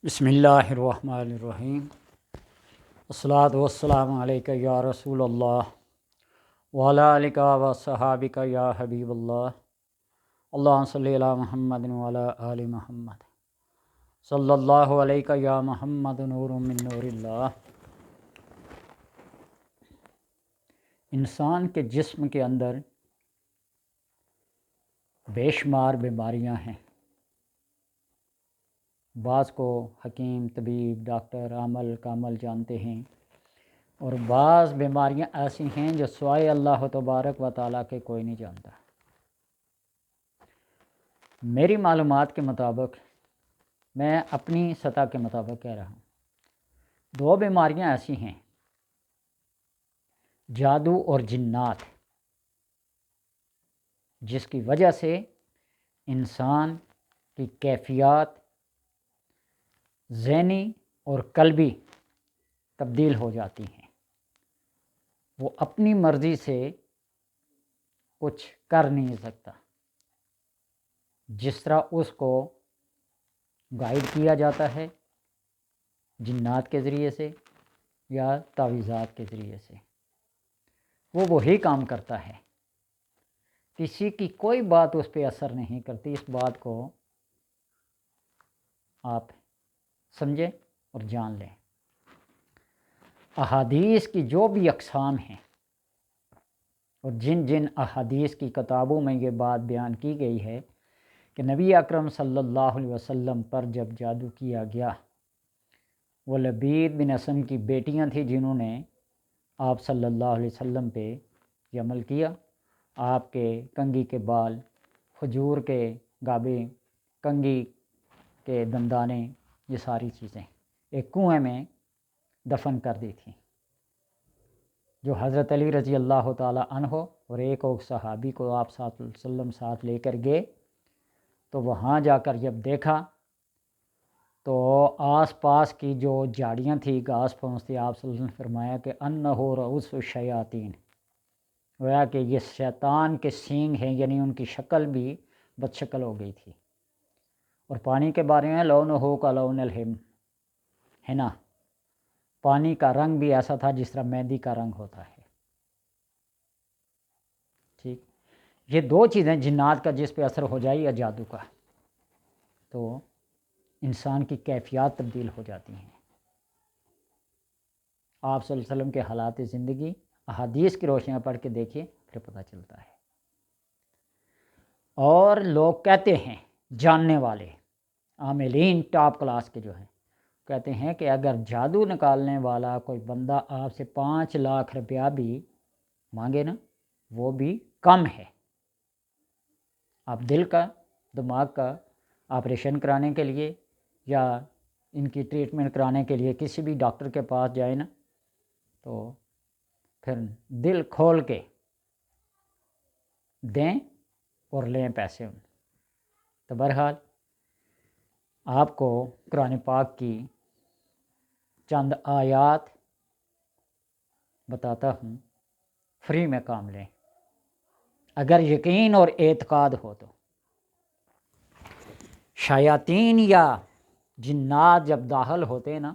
بسم اللہ الرحمن الرحیم۔ الصلاۃ والسلام علیک یا رسول اللہ وعلی آلک و صحابک یا حبیب اللہ۔ اللہم صلی علی محمد وعلی آل محمد صلی اللہ علیک یا محمد نور من نور اللہ۔ انسان کے جسم کے اندر بے شمار بیماریاں ہیں۔ بعض کو حکیم، طبیب، ڈاکٹر عمل کامل جانتے ہیں، اور بعض بیماریاں ایسی ہیں جو سوائے اللہ تبارک و تعالیٰ کے کوئی نہیں جانتا۔ میری معلومات کے مطابق، میں اپنی سطح کے مطابق کہہ رہا ہوں، 2 بیماریاں ایسی ہیں، جادو اور جنات، جس کی وجہ سے انسان کی کیفیات ذہنی اور قلبی تبدیل ہو جاتی ہیں۔ وہ اپنی مرضی سے کچھ کر نہیں سکتا، جس طرح اس کو گائیڈ کیا جاتا ہے جنات کے ذریعے سے یا تعویذات کے ذریعے سے، وہ وہی کام کرتا ہے۔ کسی کی کوئی بات اس پہ اثر نہیں کرتی۔ اس بات کو آپ سمجھیں اور جان لیں۔ احادیث کی جو بھی اقسام ہیں، اور جن جن احادیث کی کتابوں میں یہ بات بیان کی گئی ہے کہ نبی اکرم صلی اللہ علیہ وسلم پر جب جادو کیا گیا، وہ لبید بن اسم کی بیٹیاں تھیں جنہوں نے آپ صلی اللہ علیہ وسلم پہ یہ عمل کیا۔ آپ کے کنگھی کے بال، کھجور کے گابے، کنگھی کے دندانے، یہ ساری چیزیں ایک کنویں میں دفن کر دی تھیں، جو حضرت علی رضی اللہ تعالی عنہ اور ایک اور صحابی کو آپ صلی اللہ علیہ وسلم ساتھ لے کر گئے، تو وہاں جا کر جب دیکھا تو آس پاس کی جو جھاڑیاں تھیں، گھاس پھوس تھی، آپ صلی اللہ علیہ وسلم نے فرمایا کہ انہو رؤوس الشیاطین، گویا کہ یہ شیطان کے سینگ ہیں، یعنی ان کی شکل بھی بد شکل ہو گئی تھی۔ اور پانی کے بارے میں لونہو کا لون الہم ہے نا، پانی کا رنگ بھی ایسا تھا جس طرح مہندی کا رنگ ہوتا ہے۔ ٹھیک، یہ 2 چیزیں، جنات کا جس پہ اثر ہو جائے یا جادو کا، تو انسان کی کیفیات تبدیل ہو جاتی ہیں۔ آپ صلی اللہ علیہ وسلم کے حالات زندگی احادیث کی روشنی میں پڑھ کے دیکھیے، پھر پتہ چلتا ہے۔ اور لوگ کہتے ہیں، جاننے والے عاملین ٹاپ کلاس کے جو ہیں، کہتے ہیں کہ اگر جادو نکالنے والا کوئی بندہ آپ سے 5 لاکھ روپیہ بھی مانگے نا، وہ بھی کم ہے۔ آپ دل کا، دماغ کا آپریشن کرانے کے لیے یا ان کی ٹریٹمنٹ کرانے کے لیے کسی بھی ڈاکٹر کے پاس جائیں نا، تو پھر دل کھول کے دیں اور لیں پیسے ان۔ تو بہرحال آپ کو قرآن پاک کی چند آیات بتاتا ہوں، فری میں کام لیں اگر یقین اور اعتقاد ہو تو۔ شیاطین یا جنات جب داخل ہوتے ہیں نا،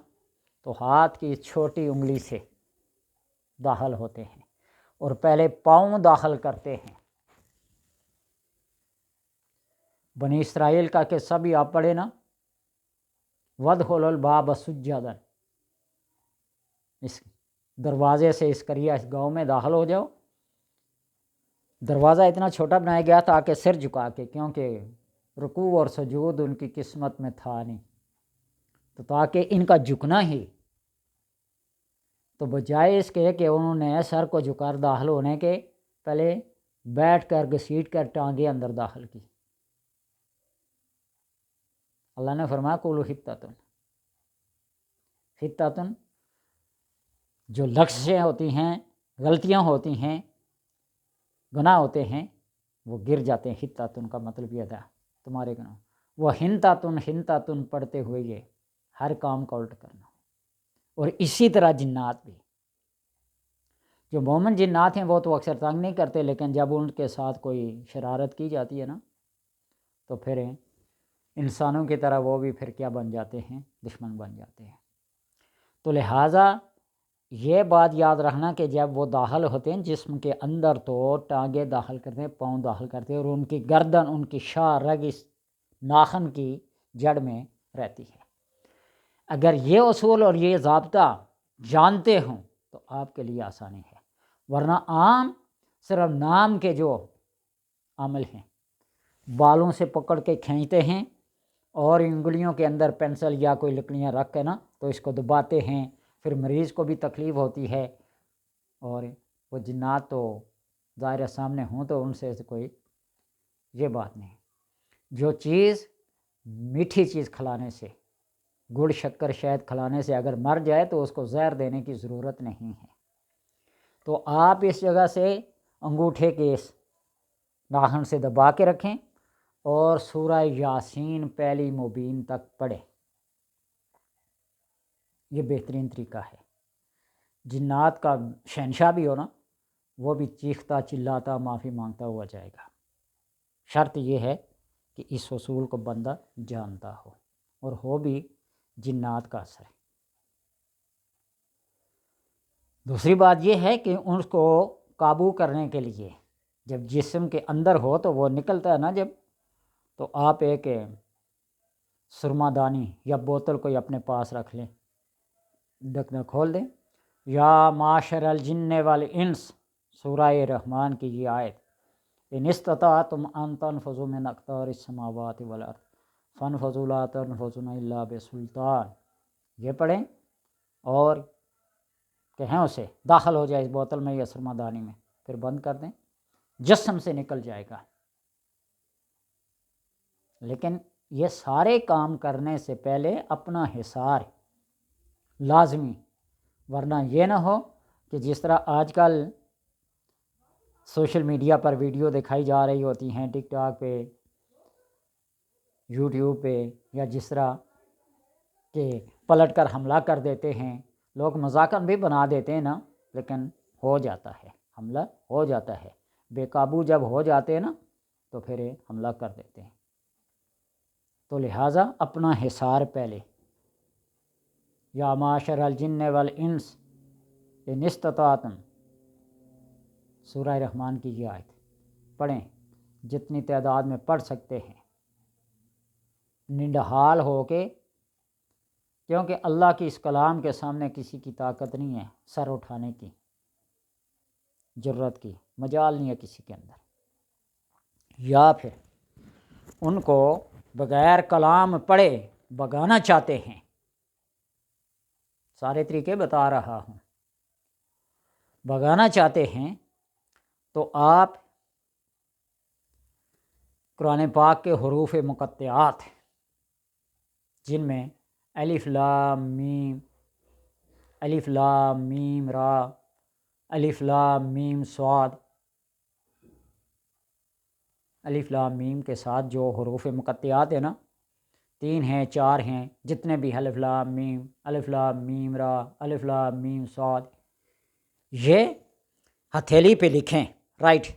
تو ہاتھ کی چھوٹی انگلی سے داخل ہوتے ہیں اور پہلے پاؤں داخل کرتے ہیں۔ بنی اسرائیل کا قصہ بھی آپ پڑھے نا، وَادْخُلُوا الْبَابَ سُجَّدًا، اس دروازے سے اس قریہ، اس گاؤں میں داخل ہو جاؤ۔ دروازہ اتنا چھوٹا بنایا گیا تاکہ سر جھکا کے، کیونکہ رکوع اور سجود ان کی قسمت میں تھا نہیں، تو تاکہ ان کا جھکنا ہی، تو بجائے اس کے کہ انہوں نے سر کو جھکا کر داخل ہونے کے، پہلے بیٹھ کر گھسیٹ کر ٹانگیں اندر داخل کی۔ اللہ نے فرمایا قولوا حطۃ، حطۃ جو لغزشیں ہوتی ہیں، غلطیاں ہوتی ہیں، گناہ ہوتے ہیں، وہ گر جاتے ہیں۔ حطۃ کا مطلب یہ تھا تمہارے گناہ۔ وہ حنطۃ پڑھتے ہوئے یہ ہر کام کا الٹ کرنا۔ اور اسی طرح جنات بھی، جو مومن جنات ہیں وہ تو اکثر تنگ نہیں کرتے، لیکن جب ان کے ساتھ کوئی شرارت کی جاتی ہے نا، تو پھر انسانوں کی طرح وہ بھی پھر کیا بن جاتے ہیں؟ دشمن بن جاتے ہیں۔ تو لہٰذا یہ بات یاد رکھنا کہ جب وہ داخل ہوتے ہیں جسم کے اندر تو ٹانگیں داخل کرتے ہیں، پاؤں داخل کرتے ہیں، اور ان کی گردن، ان کی شاہ، رگ اس ناخن کی جڑ میں رہتی ہے۔ اگر یہ اصول اور یہ ضابطہ جانتے ہوں تو آپ کے لیے آسانی ہے، ورنہ عام صرف نام کے جو عمل ہیں، بالوں سے پکڑ کے کھینچتے ہیں اور انگلیوں کے اندر پینسل یا کوئی لکڑیاں رکھ کے نا تو اس کو دباتے ہیں، پھر مریض کو بھی تکلیف ہوتی ہے، اور وہ جنات تو ظاہر سامنے ہوں تو ان سے کوئی یہ بات نہیں۔ جو چیز میٹھی چیز کھلانے سے، گڑ شکر شہد کھلانے سے اگر مر جائے تو اس کو زہر دینے کی ضرورت نہیں ہے۔ تو آپ اس جگہ سے انگوٹھے کے اس ناخن سے دبا کے رکھیں اور سورہ یاسین پہلی مبین تک پڑھیں، یہ بہترین طریقہ ہے۔ جنات کا شہنشاہ بھی ہو نا، وہ بھی چیختا چلاتا معافی مانگتا ہوا جائے گا۔ شرط یہ ہے کہ اس اصول کو بندہ جانتا ہو اور ہو بھی جنات کا اثر ہے۔ دوسری بات یہ ہے کہ اس کو قابو کرنے کے لیے جب جسم کے اندر ہو تو وہ نکلتا ہے نا جب، تو آپ ایک سرما دانی یا بوتل کوئی اپنے پاس رکھ لیں، ڈھکنا کھول دیں۔ یا معاشر الجن والانس، سورہ رحمان کی یہ آیت، ان استطعتم ان تنفذوا من اقطار السماوات والارض فانفذوا لا تنفذون الا بسلطان، یہ پڑھیں اور کہیں اسے داخل ہو جائے اس بوتل میں یا سرما دانی میں، پھر بند کر دیں، جسم سے نکل جائے گا۔ لیکن یہ سارے کام کرنے سے پہلے اپنا حصار لازمی، ورنہ یہ نہ ہو کہ جس طرح آج کل سوشل میڈیا پر ویڈیو دکھائی جا رہی ہوتی ہیں، ٹک ٹاک پہ، یوٹیوب پہ، یا جس طرح کہ پلٹ کر حملہ کر دیتے ہیں، لوگ مذاقاً بھی بنا دیتے ہیں نا، لیکن ہو جاتا ہے، حملہ ہو جاتا ہے، بے قابو جب ہو جاتے ہیں نا تو پھر حملہ کر دیتے ہیں۔ تو لہٰذا اپنا حصار پہلے، یا معاشر الجن والانس ان استطعتم، سورہ رحمان کی یہ آیت پڑھیں، جتنی تعداد میں پڑھ سکتے ہیں، نڈھال ہو کے، کیونکہ اللہ کی اس کلام کے سامنے کسی کی طاقت نہیں ہے سر اٹھانے کی، جرت کی مجال نہیں ہے کسی کے اندر۔ یا پھر ان کو بغیر کلام پڑھے بگانا چاہتے ہیں، سارے طریقے بتا رہا ہوں، بگانا چاہتے ہیں تو آپ قرآن پاک کے حروف مقطعات، جن میں الف لام میم، الف لام میم را، الف لام میم صاد، الف لام میم کے ساتھ جو حروف مقطعات ہیں نا، 3 ہیں 4 ہیں، جتنے بھی الف لام میم را، الف لام میم صاد، یہ ہتھیلی پہ لکھیں رائٹ،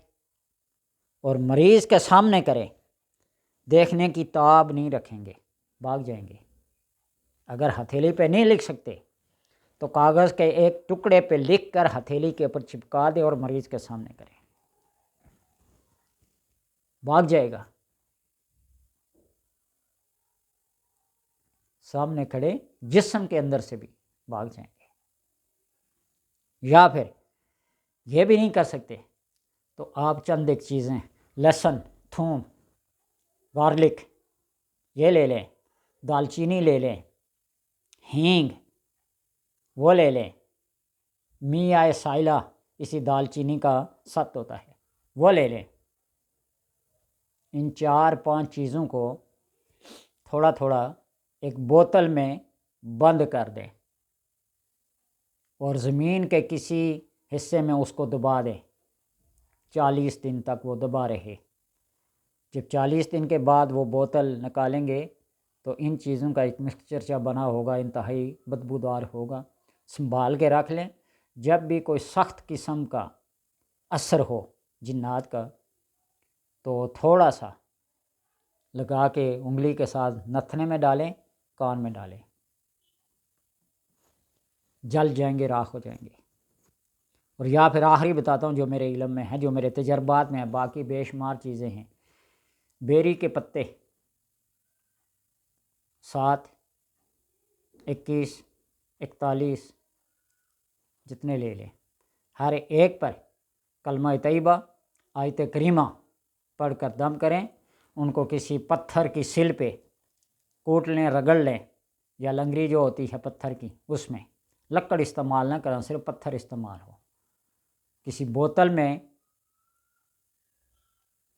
اور مریض کے سامنے کریں، دیکھنے کی تاب نہیں رکھیں گے، بھاگ جائیں گے۔ اگر ہتھیلی پہ نہیں لکھ سکتے تو کاغذ کے ایک ٹکڑے پہ لکھ کر ہتھیلی کے اوپر چپکا دے اور مریض کے سامنے کریں، بھاگ جائے گا۔ سامنے کھڑے جسم کے اندر سے بھی بھاگ جائیں گے۔ یا پھر یہ بھی نہیں کر سکتے تو آپ چند ایک چیزیں، لہسن، تھوم، گارلک یہ لے لیں، دالچینی لے لیں، ہینگ وہ لے لیں، میاں سائلہ اسی دالچینی کا ست ہوتا ہے وہ لے لیں۔ ان 4-5 چیزوں کو تھوڑا تھوڑا ایک بوتل میں بند کر دیں اور زمین کے کسی حصے میں اس کو دبا دیں، 40 دن تک وہ دبا رہے۔ جب 40 دن کے بعد وہ بوتل نکالیں گے تو ان چیزوں کا ایک مکسچر سا بنا ہوگا، انتہائی بدبودار ہوگا، سنبھال کے رکھ لیں۔ جب بھی کوئی سخت قسم کا اثر ہو جنات کا تو تھوڑا سا لگا کے انگلی کے ساتھ نتھنے میں ڈالیں، کان میں ڈالیں، جل جائیں گے، راکھ ہو جائیں گے۔ اور یا پھر آخری بتاتا ہوں جو میرے علم میں ہے، جو میرے تجربات میں ہے، باقی بے شمار چیزیں ہیں۔ بیری کے پتے 7، 21، 41 جتنے لے لیں، ہر ایک پر کلمہ طیبہ آیت کریمہ پڑھ کر دم کریں، ان کو کسی پتھر کی سل پہ کوٹ لیں، رگڑ لیں، یا لنگری جو ہوتی ہے پتھر کی، اس میں لکڑ استعمال نہ کریں، صرف پتھر استعمال ہو، کسی بوتل میں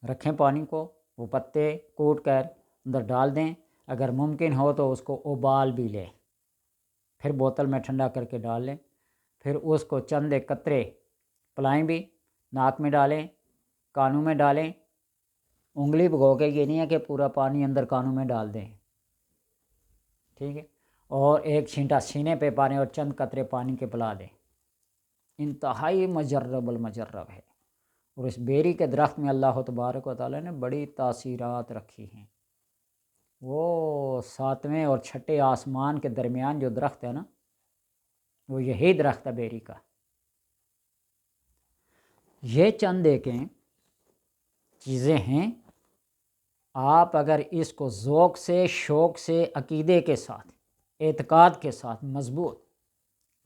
رکھیں پانی کو، وہ پتے کوٹ کر اندر ڈال دیں، اگر ممکن ہو تو اس کو ابال بھی لیں، پھر بوتل میں ٹھنڈا کر کے ڈال لیں، پھر اس کو چند ایک قطرے پلائیں بھی، ناک میں ڈالیں، کانوں میں ڈالیں، انگلی بھگو کے، یہ نہیں ہے کہ پورا پانی اندر کانوں میں ڈال دیں، ٹھیک ہے، اور ایک چھینٹا سینے پہ پانی اور چند قطرے پانی کے پلا دیں۔ انتہائی مجرب المجرب ہے، اور اس بیری کے درخت میں اللہ تبارک و تعالیٰ نے بڑی تاثیرات رکھی ہیں۔ وہ 7ویں اور 6 آسمان کے درمیان جو درخت ہے نا، وہ یہی درخت ہے بیری کا۔ یہ چند دیکھیں چیزیں ہیں، آپ اگر اس کو ذوق سے، شوق سے، عقیدے کے ساتھ، اعتقاد کے ساتھ مضبوط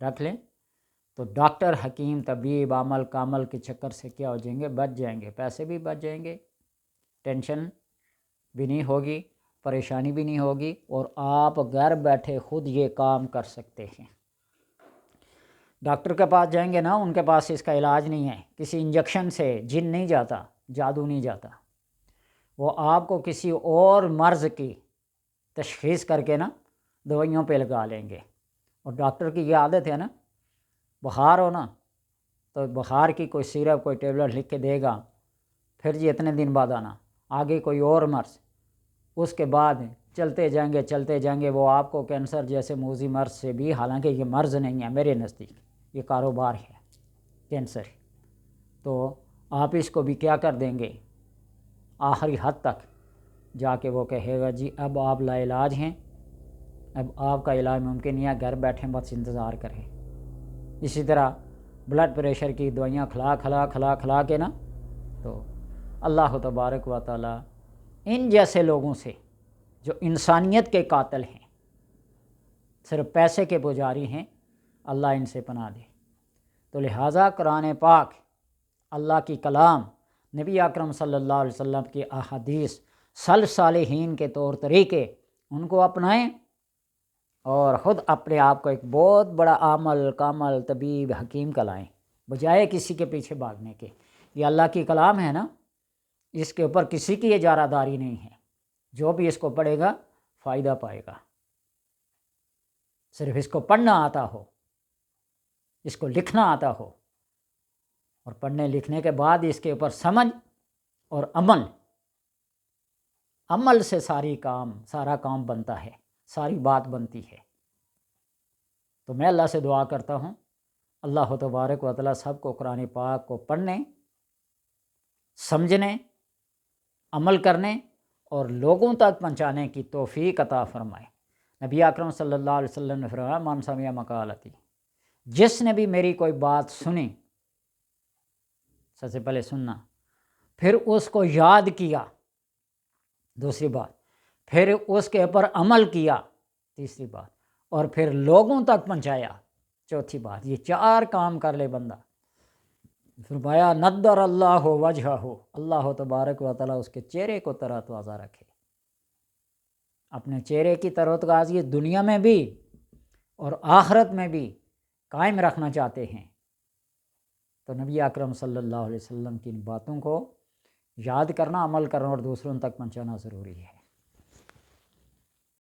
رکھ لیں تو ڈاکٹر، حکیم، طبیب، عمل کامل کے چکر سے کیا ہو جائیں گے، بچ جائیں گے، پیسے بھی بچ جائیں گے، ٹینشن بھی نہیں ہوگی، پریشانی بھی نہیں ہوگی، اور آپ گھر بیٹھے خود یہ کام کر سکتے ہیں۔ ڈاکٹر کے پاس جائیں گے نا، ان کے پاس اس کا علاج نہیں ہے، کسی انجیکشن سے جن نہیں جاتا، جادو نہیں جاتا، وہ آپ کو کسی اور مرض کی تشخیص کر کے نا دوائیوں پہ لگا لیں گے۔ اور ڈاکٹر کی یہ عادت ہے نا، بخار ہو نا تو بخار کی کوئی سیرپ، کوئی ٹیبلٹ لکھ کے دے گا، پھر جی اتنے دن بعد آنا، آگے کوئی اور مرض، اس کے بعد چلتے جائیں گے، وہ آپ کو کینسر جیسے موذی مرض سے بھی، حالانکہ یہ مرض نہیں ہے میرے نزدیک، یہ کاروبار ہے کینسر، تو آپ اس کو بھی کیا کر دیں گے، آخری حد تک جا کے وہ کہے گا جی اب آپ لا علاج ہیں، اب آپ کا علاج ممکن نہیں ہے، گھر بیٹھیں بس انتظار کریں۔ اسی طرح بلڈ پریشر کی دوائیاں کھلا کے نا، تو اللہ تبارک و تعالی ان جیسے لوگوں سے جو انسانیت کے قاتل ہیں، صرف پیسے کے پجاری ہیں، اللہ ان سے پناہ دے۔ تو لہٰذا قرآن پاک، اللہ کی کلام، نبی اکرم صلی اللہ علیہ وسلم کی احادیث، سلف صالحین کے طور طریقے، ان کو اپنائیں، اور خود اپنے آپ کو ایک بہت بڑا عامل کامل طبیب حکیم کا لائیں، بجائے کسی کے پیچھے بھاگنے کے۔ یہ اللہ کی کلام ہے نا، اس کے اوپر کسی کی اجارہ داری نہیں ہے، جو بھی اس کو پڑھے گا فائدہ پائے گا، صرف اس کو پڑھنا آتا ہو، اس کو لکھنا آتا ہو، اور پڑھنے لکھنے کے بعد اس کے اوپر سمجھ اور عمل سے سارا کام بنتا ہے، ساری بات بنتی ہے۔ تو میں اللہ سے دعا کرتا ہوں، اللہ تبارک و تعالیٰ سب کو قرآن پاک کو پڑھنے، سمجھنے، عمل کرنے اور لوگوں تک پہنچانے کی توفیق عطا فرمائے۔ نبی اکرم صلی اللہ علیہ وسلم نے فرمایا، من سمع مقالتی، جس نے بھی میری کوئی بات سنی، سب سے پہلے سننا، پھر اس کو یاد کیا، دوسری بات، پھر اس کے اوپر عمل کیا، تیسری بات، اور پھر لوگوں تک پہنچایا، چوتھی بات، یہ 4 کام کر لے بندہ، فرمایا نضر اللہ وجہہ، اللہ تبارک و تعالیٰ اس کے چہرے کو تر و تازہ رکھے۔ اپنے چہرے کی تر و تازگی دنیا میں بھی اور آخرت میں بھی قائم رکھنا چاہتے ہیں تو نبی اکرم صلی اللہ علیہ وسلم کی ان باتوں کو یاد کرنا، عمل کرنا اور دوسروں تک پہنچانا ضروری ہے۔